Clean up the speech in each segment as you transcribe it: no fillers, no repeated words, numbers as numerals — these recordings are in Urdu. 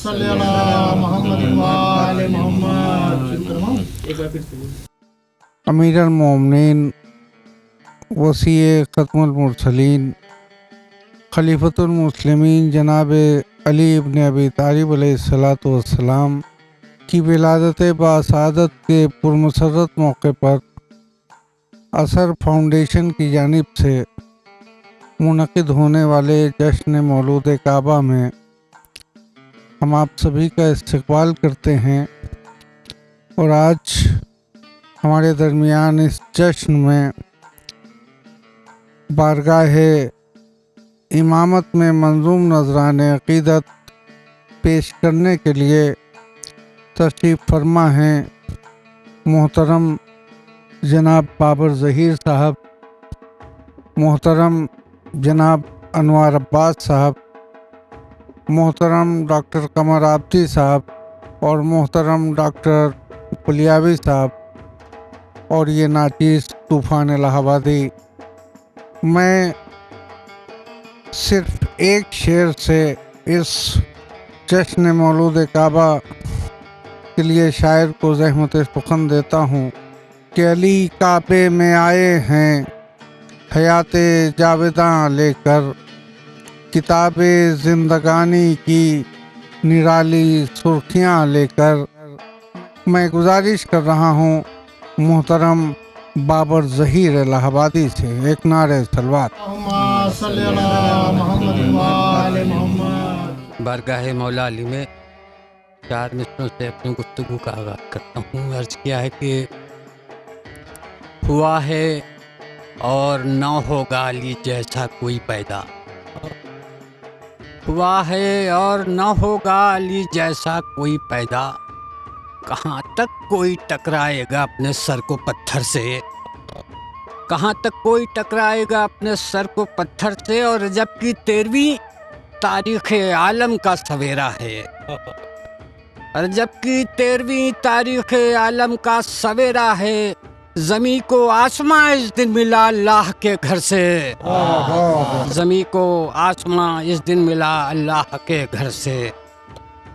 صلی علی محمد وآل محمد۔ امیر المومنین، وصی ختم المرسلین، خلیفۃ المسلمین جناب علی ابن ابی طالب علیہ الصلاۃ والسلام کی ولادت باسعادت کے پرمسرت موقع پر اثر فاؤنڈیشن کی جانب سے منعقد ہونے والے جشن مولود کعبہ میں ہم آپ سبھی کا استقبال کرتے ہیں، اور آج ہمارے درمیان اس جشن میں بارگاہ امامت میں منظوم نذران عقیدت پیش کرنے کے لیے تشریف فرما ہیں محترم جناب بابر ظہیر صاحب، محترم جناب انوار عباس صاحب، محترم ڈاکٹر قمر آبدی صاحب اور محترم ڈاکٹر پلیاوی صاحب اور یہ ناچیز طوفان الہ آبادی۔ میں صرف ایک شعر سے اس جشن مولود کعبہ کے لیے شاعر کو زحمت سخن دیتا ہوں کہ علی کعبے میں آئے ہیں حیات جاویداں لے کر، کتاب زندگانی کی نرالی سرخیاں لے کر۔ میں گزارش کر رہا ہوں محترم بابر ظہیر الہ آبادی سے ایک نعرہ سلوات۔ اللہم صلی علی محمد وآل محمد۔ بارگاہ مولا علی میں 4 مصروں سے اپنی گفتگو کا آغاز کرتا ہوں۔ عرض کیا ہے کہ ہوا ہے اور نہ ہوگا علی جیسا کوئی پیدا، ہوا ہے اور نہ ہوگا علی جیسا کوئی پیدا، کہاں تک کوئی ٹکرائے گا اپنے سر کو پتھر سے، کہاں تک کوئی ٹکرائے گا اپنے سر کو پتھر سے، اور رجب کی 13ویں تاریخ عالم کا سویرا ہے، رجب کی 13ویں تاریخ عالم کا سویرا ہے، زمیں کو آسماں اس دن ملا اللہ کے گھر سے، زمیں کو آسماں اس دن ملا اللہ کے گھر سے۔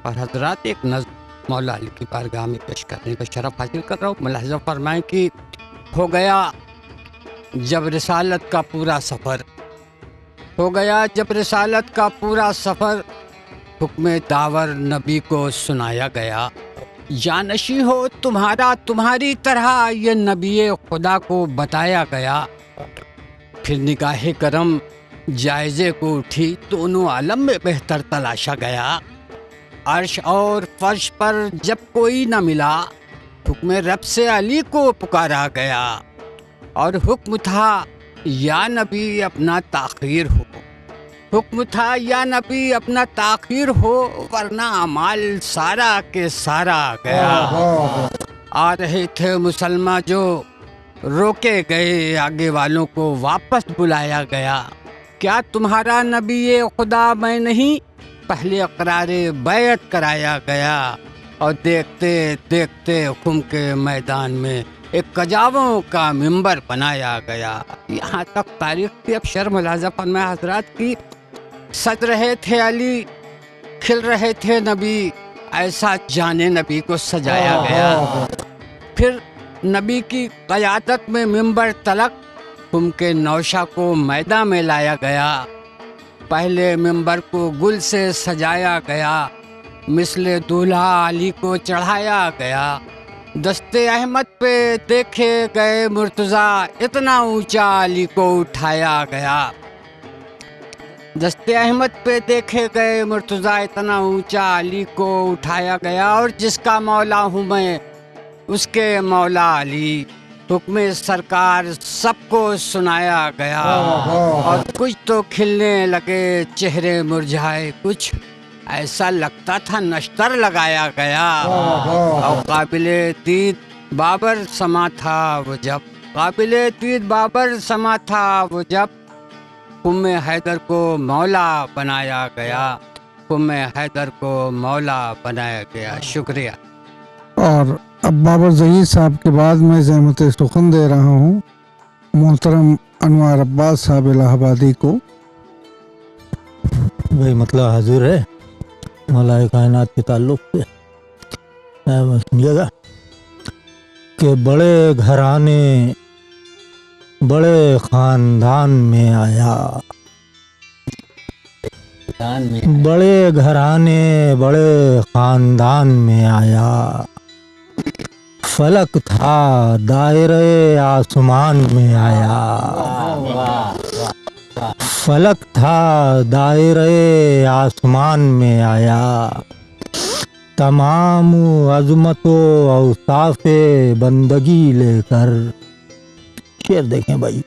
اور حضرات ایک نظم مولا علی کی بارگاہ میں پیش کرنے کا شرف حاصل کر رہا ہوں۔ ملاحظہ فرمائیں کہ ہو گیا جب رسالت کا پورا سفر، ہو گیا جب رسالت کا پورا سفر، حکم داور نبی کو سنایا گیا، جانشی ہو تمہارا تمہاری طرح یہ نبی خدا کو بتایا گیا، پھر نگاہ کرم جائزے کو اٹھی دونوں عالم میں بہتر تلاشا گیا، عرش اور فرش پر جب کوئی نہ ملا، حکم رب سے علی کو پکارا گیا، اور حکم تھا یا نبی اپنا تاخیر ہو، حکم تھا یا نبی اپنا تاخیر ہو، ورنہ اعمال سارا کے سارا گیا۔ آ رہے تھے مسلمان جو روکے گئے، آگے والوں کو واپس بلایا گیا، کیا تمہارا نبی خدا میں نہیں، پہلے اقرار بیعت کرایا گیا، اور دیکھتے دیکھتے خم کے میدان میں ایک کجاووں کا منبر بنایا گیا۔ یہاں تک تاریخ کی اب شرم ملاحظہ فرمائے حضرات کی، سج رہے تھے علی کھل رہے تھے نبی، ایسا جانے نبی کو سجایا گیا، پھر نبی کی قیادت میں منبر تلک خم کے نوشہ کو میدان میں لایا گیا، پہلے منبر کو گل سے سجایا گیا، مثل دولہا علی کو چڑھایا گیا، دستے احمد پہ دیکھے گئے مرتضیٰ اتنا اونچا علی کو اٹھایا گیا، دستے احمد پہ دیکھے گئے مرتضیٰ اتنا اونچا علی کو اٹھایا گیا، اور جس کا مولا ہوں میں اس کے مولا علی، حکم سرکار سب کو سنایا گیا، اور کچھ تو کھلنے لگے چہرے مرجھائے، کچھ ایسا لگتا تھا نشتر لگایا گیا، اور قابل دید بابر سما تھا وہ جب، قابل دید بابر سما تھا وہ جب، قم حیدر کو مولا بنایا گیا، قم حیدر کو مولا بنایا گیا۔ شکریہ۔ اور اب بابر ظہیر صاحب کے بعد میں زحمت سخن دے رہا ہوں محترم انوار عباس صاحب الہ آبادی کو۔ بھائی مطلب حضور ہے مولا کائنات کے تعلق سے سمجھے گا کہ بڑے گھرانے بڑے خاندان میں آیا، بڑے گھرانے بڑے خاندان میں آیا، فلک تھا دائرے آسمان میں آیا، فلک تھا دائرے آسمان میں آیا، تمام عظمت و اوصاف بندگی لے کر، شعر دیکھیں بھائی،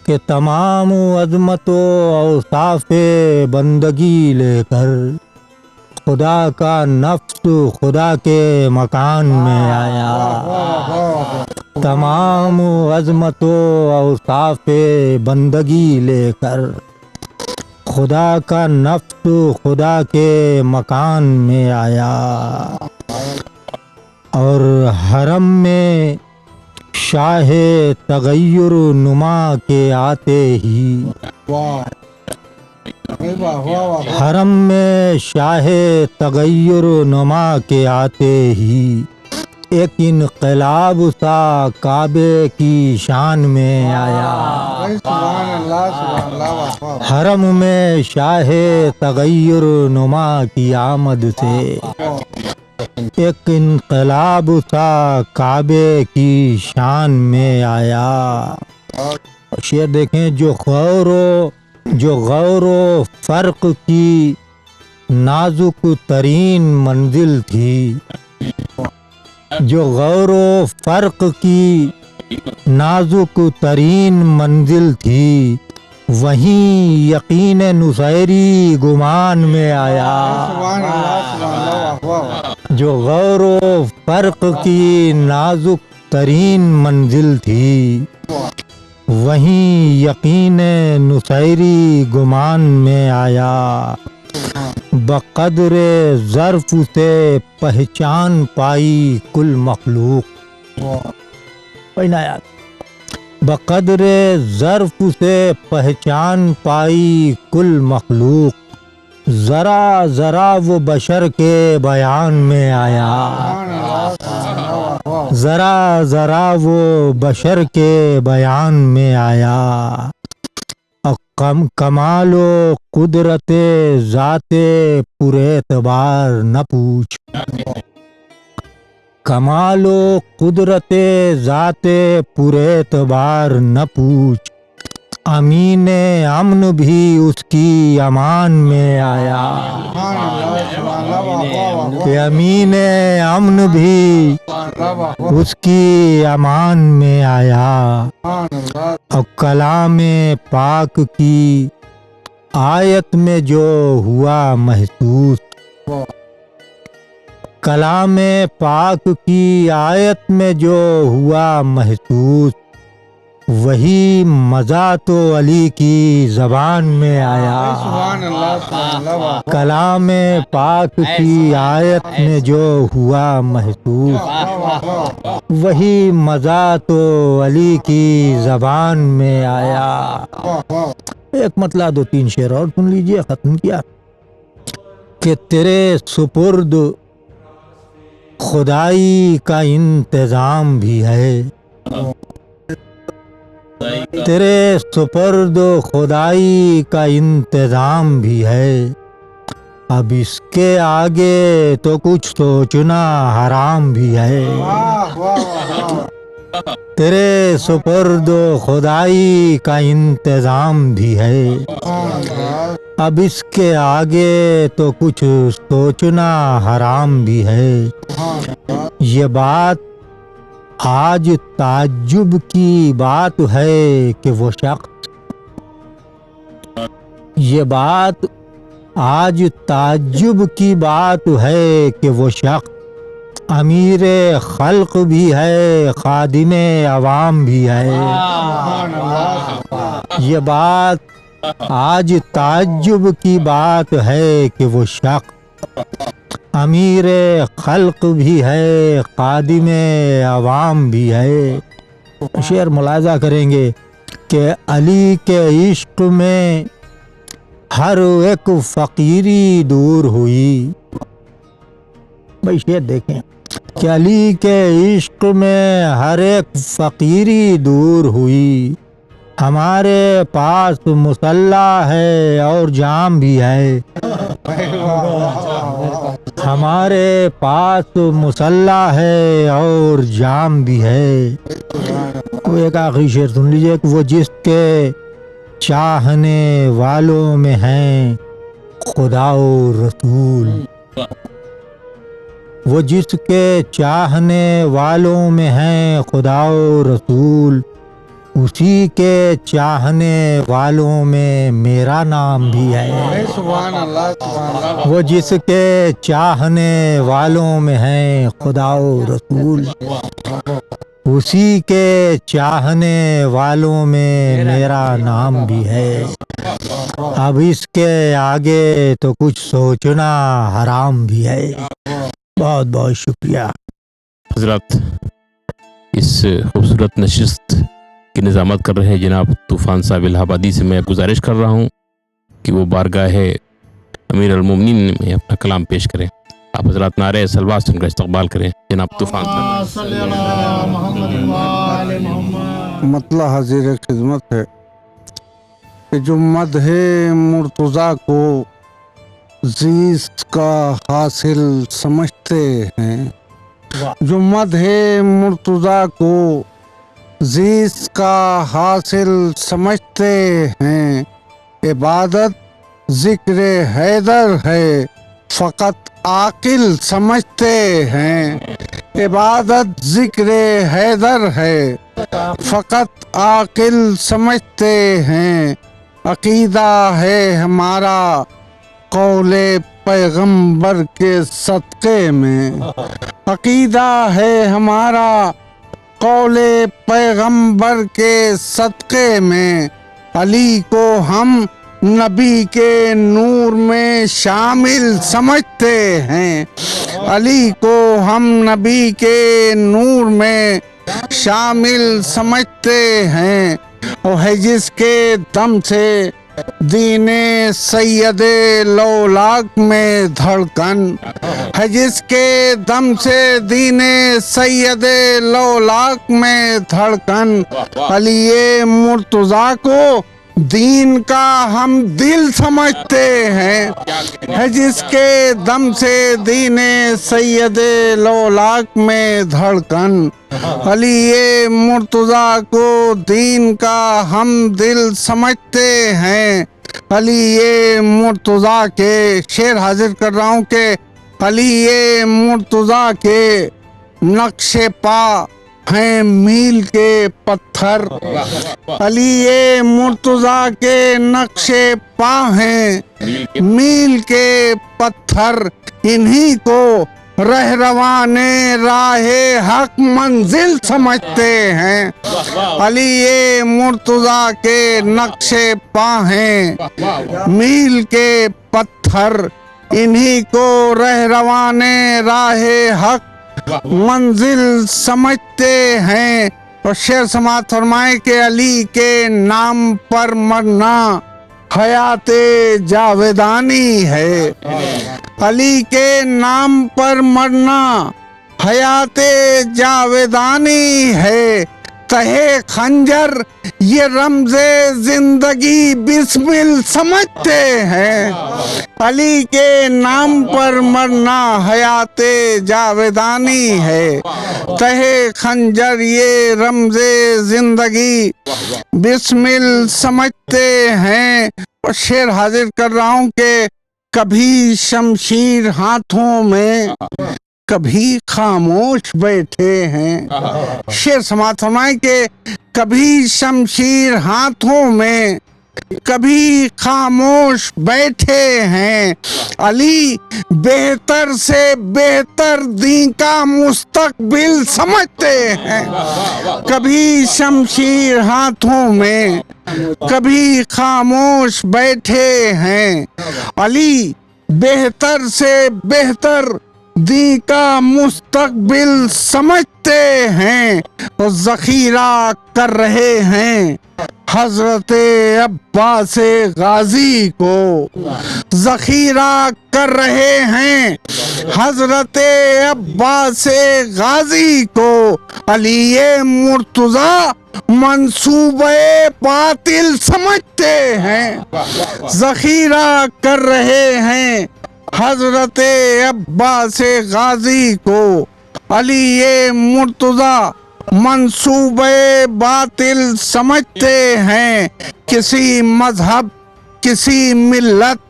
کہ تمام عظمت و اوصاف بندگی لے کر خدا کا نفس خدا کے مکان میں آیا، تمام عظمت و اوصاف بندگی لے کر خدا کا نفس خدا کے مکان میں آیا، اور حرم میں شاہ تغیر نما کے آتے ہی، حرم میں شاہ تغیر نما کے آتے ہی ایک انقلاب سا کعبے کی شان میں آیا، حرم میں شاہ تغیر نما کی آمد سے ایک انقلاب سا کعبے کی شان میں آیا۔ شعر دیکھیں، جو غور و فرق کی نازک ترین منزل تھی، جو غور و فرق کی نازک ترین منزل تھی، وہیں یقین نصیری گمان میں آیا، جو غور و فرق کی نازک ترین منزل تھی، وہیں یقین نصیری گمان میں آیا، بقدر ظرف سے پہچان پائی کل مخلوق، بقدر ظرف سے پہچان پائی کل مخلوق، ذرا ذرا وہ بشر کے بیان میں آیا، ذرا ذرا وہ بشر کے بیان میں آیا، کمال و قدرت ذات پر اعتبار نہ پوچھ، کمال و قدرت ذات پر اعتبار نہ پوچھ، امین امن بھی اس کی امان میں آیا، کہ امین امن بھی اس کی امان میں آیا، اور کلام پاک کی آیت میں جو ہوا محسوس، کلام پاک کی آیت میں جو ہوا محسوس، وہی مزہ تو علی کی زبان میں آیا، کلام پاک کی آیت میں جو ہوا محسوس، وہی مزہ تو علی کی زبان میں آیا۔ ایک مطلع دو تین شعر اور سن لیجئے، ختم کیا کہ تیرے سپرد خدائی کا انتظام بھی ہے، تیرے سپرد خدائی کا انتظام بھی ہے، اب اس کے آگے تو کچھ سوچنا حرام بھی ہے، تیرے سپرد خدائی کا انتظام بھی ہے، اب اس کے آگے تو کچھ سوچنا حرام بھی ہے۔ یہ بات آج تعجب کی بات ہے کہ وہ شخص، یہ بات آج تعجب کی بات ہے کہ وہ شخص امیر خلق بھی ہے، خادم عوام بھی ہے، یہ بات آج تعجب کی بات ہے کہ وہ شخص امیر خلق بھی ہے، خادم عوام بھی ہے۔ شعر ملاحظہ کریں گے کہ علی کے عشق میں ہر ایک فقیری دور ہوئی. بھائی یہ دیکھیں کہ علی کے عشق میں ہر ایک فقیری دور ہوئی. ہمارے پاس مسلح ہے اور جام بھی ہے. ہمارے پاس مسلح ہے اور جام بھی ہے. وہ ایک آخری شعر سن لیجیے کہ وہ جس کے چاہنے والوں میں ہیں خدا و رسول. وہ جس کے چاہنے والوں میں ہیں خدا و رسول، اسی کے چاہنے والوں میں میرا نام بھی ہے. سبحان اللہ سبحان اللہ. وہ جس کے چاہنے والوں میں ہیں خدا و رسول، اسی کے چاہنے والوں میں میرا نام بھی ہے. اب اس کے آگے تو کچھ سوچنا حرام بھی ہے. بہت بہت شکریہ حضرات. اس خوبصورت نشست کی نظامت کر رہے ہیں جناب طوفان صاحب الہ آبادی سے میں گزارش کر رہا ہوں کہ وہ بارگاہ امیر المومنین میں اپنا کلام پیش کریں. آپ حضرات نعرہ صلوات سے ان کا استقبال کریں. جناب طوفان صاحب. صلی اللہ محمد وآل محمد. مطلع حاضر خدمت ہے کہ جو مدح مرتضیٰ کو زیست کا حاصل سمجھتے ہیں، جو مدح مرتضیٰ کو زیست کا حاصل سمجھتے ہیں، عبادت ذکر حیدر ہے فقط عاقل سمجھتے ہیں. عبادت ذکر حیدر ہے فقط عاقل سمجھتے ہیں. عقیدہ ہے ہمارا قول پیغمبر کے صدقے میں. عقیدہ ہے ہمارا قول پیغمبر کے صدقے میں. علی کو ہم نبی کے نور میں شامل سمجھتے ہیں. علی کو ہم نبی کے نور میں شامل سمجھتے ہیں. وہ ہے جس کے دم سے دین سید لولاک میں دھڑکن، ہے جس کے دم سے دین سید لولاک میں دھڑکن. علی مرتضیٰ کو دین کا ہم دل سمجھتے ہیں، ہے جس کے دم سے دین سید لولاک میں دھڑکن. علی مرتضیٰ کو دین کا ہم دل سمجھتے ہیں. علی مرتضیٰ کے شعر حاضر کر رہا ہوں کہ علی مرتضیٰ کے نقش پا ہیں میل کے پتھر. علی مرتضیٰ کے نقش پا ہیں میل کے پتھر. انہی کو رہروان راہ حق منزل سمجھتے ہیں. علی مرتضیٰ کے نقش پا ہیں میل کے پتھر. انہی کو رہروان راہ حق منزل سمجھتے ہیں. اور شعر سماعت فرمائے کہ علی کے نام پر مرنا حیات جاویدانی ہے. علی کے نام پر مرنا حیات جاویدانی ہے. تہے خنجر یہ رمز زندگی بسمل سمجھتے ہیں. علی کے نام پر مرنا حیات جاویدانی ہے. تہے خنجر یہ رمز زندگی بسمل سمجھتے ہیں. اور شعر حاضر کر رہا ہوں کہ کبھی شمشیر ہاتھوں میں کبھی خاموش بیٹھے ہیں. شعر سماعت فرمائیں کہ کبھی شمشیر ہاتھوں میں کبھی خاموش بیٹھے ہیں. علی بہتر سے بہتر دین کا مستقبل سمجھتے ہیں. کبھی شمشیر ہاتھوں میں کبھی خاموش بیٹھے ہیں. علی بہتر سے بہتر دین کا مستقبل سمجھتے ہیں. اور ذخیرہ کر رہے ہیں حضرت عباس غازی کو ذخیرہ کر رہے ہیں، حضرت عباس غازی کو علی مرتضی منصوبہ باطل سمجھتے ہیں، ذخیرہ کر رہے ہیں حضرت عباس غازی کو علی مرتضی منصوبے باطل سمجھتے ہیں، کسی مذہب، کسی ملت،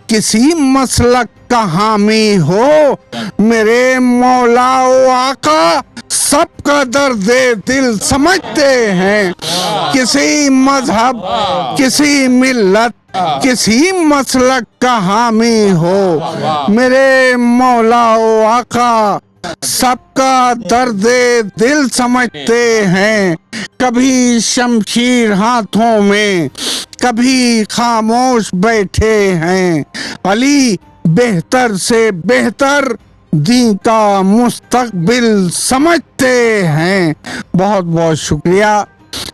کسی مسلک کا حامی ہو، میرے مولا و آقا سب کا درد دل سمجھتے ہیں، کسی مذہب، کسی ملت، کسی مسلک کا حامی ہو، میرے مولا و آقا سب کا درد دل سمجھتے ہیں، کبھی شمشیر ہاتھوں میں، کبھی خاموش بیٹھے ہیں، علی بہتر سے بہتر دین کا مستقبل سمجھتے ہیں۔ بہت بہت شکریہ۔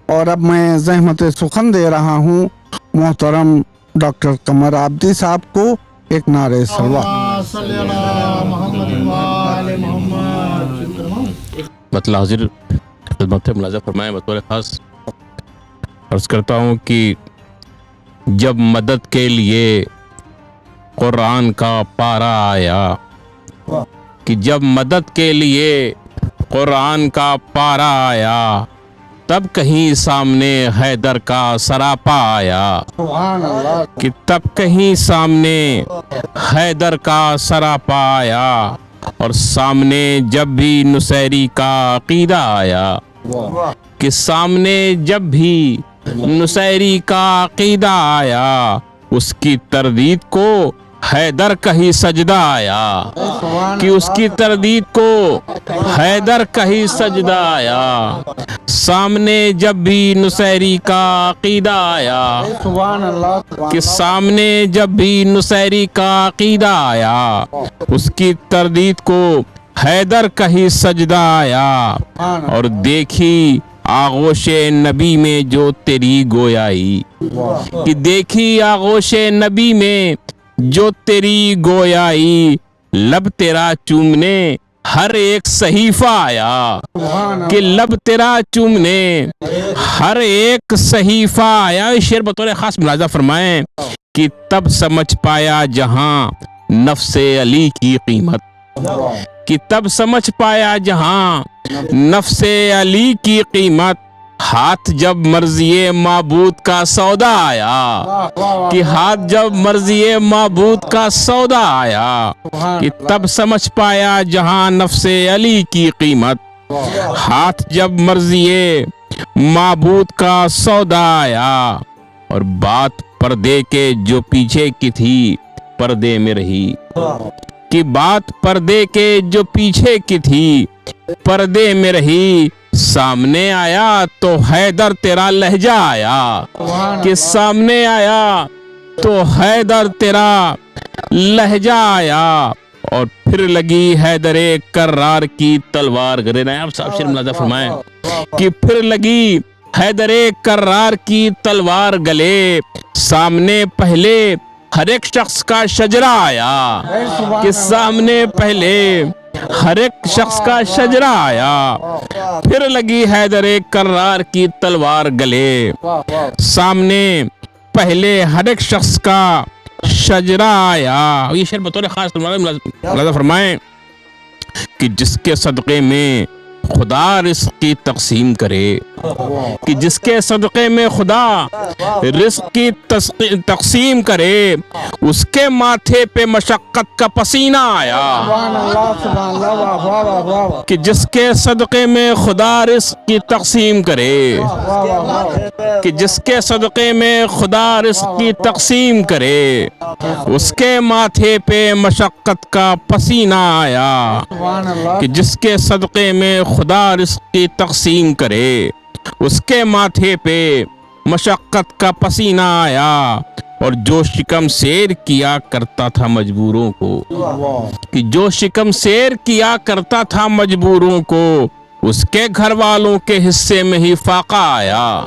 اور اب میں زحمت سخن دے رہا ہوں محترم ڈاکٹر قمر عابدی صاحب کو ایک نعرہ صلوات۔ صلی اللہ محمد وآل محمد۔ مطلع حاضر خدمت ملاحظہ فرمائیں بطور خاص عرض کرتا ہوں کہ جب مدد کے لیے قرآن کا پارا آیا، کہ جب مدد کے لیے قرآن کا پارا آیا، تب کہیں سامنے حیدر کا سراپا آیا، کہ تب کہیں سامنے حیدر کا سراپا آیا، اور سامنے جب بھی نصیری کا عقیدہ آیا، کہ سامنے جب بھی نصیری کا عقیدہ آیا، اس کی تردید کو حیدر کا ہی سجدہ آیا، کہ اس کی تردید کو حیدر کا ہی سجدہ آیا، سامنے جب بھی نصیری کا عقیدہ آیا، کہ سامنے جب بھی نصیری کا عقیدہ آیا، اس کی تردید کو حیدر کا ہی سجدہ آیا، اور دیکھی آغوش نبی میں جو تیری گویائی، کہ دیکھی آغوش نبی میں جو تیری گویائی، لب تیرا چومنے ہر ایک صحیفہ آیا، کہ لب تیرا چومنے ہر ایک صحیفہ آیا۔ شعر بطور خاص ملاحظہ فرمائیں کہ تب سمجھ پایا جہاں نفس علی کی قیمت، کہ تب سمجھ پایا جہاں نفس علی کی قیمت، ہاتھ جب مرضی معبود کا سودا آیا، کہ ہاتھ جب مرضی معبود کا سودا آیا، کہ تب سمجھ پایا جہاں نفس علی کی قیمت، ہاتھ جب مرضی معبود کا سودا آیا، اور بات پردے کے جو پیچھے کی تھی پردے میں رہی، کہ بات پردے کے جو پیچھے کی تھی پردے میں رہی، سامنے آیا تو حیدر تیرا لہجہ آیا، کہ سامنے آیا تو حیدر تیرا لہجہ آیا، اور پھر لگی حیدر کرار کی تلوار گرے۔ نائب صاحب شعر ملاحظہ فرمائیں کہ پھر لگی حیدر کرار کی تلوار گلے، سامنے پہلے ہر ایک شخص کا شجرہ آیا، کہ سامنے پہلے ہر ایک شخص کا شجرہ آیا، پھر لگی حیدر کرار کی تلوار گلے، سامنے پہلے ہر ایک شخص کا شجرہ آیا۔ یہ شعر بطور خاص ملاحظہ فرمائیں کہ جس کے صدقے میں خدا رزق کی تقسیم کرے، کہ جس کے صدقے میں خدا رزق کی تقسیم کرے، اس کے ماتھے پہ مشقت کا پسینہ آیا، کہ جس کے صدقے میں خدا رزق کی تقسیم کرے، کہ جس کے صدقے میں خدا رزق کی تقسیم کرے، اس کے ماتھے پہ مشقت کا پسینہ آیا، کہ جس کے صدقے میں خدا رزق کی تقسیم کرے، اس کے ماتھے پہ مشقت کا پسینہ آیا، اور جو شکم سیر کیا کرتا تھا مجبوروں کو، کہ جو شکم سیر کیا کرتا تھا مجبوروں کو، اس کے گھر والوں کے حصے میں ہی فاقہ آیا،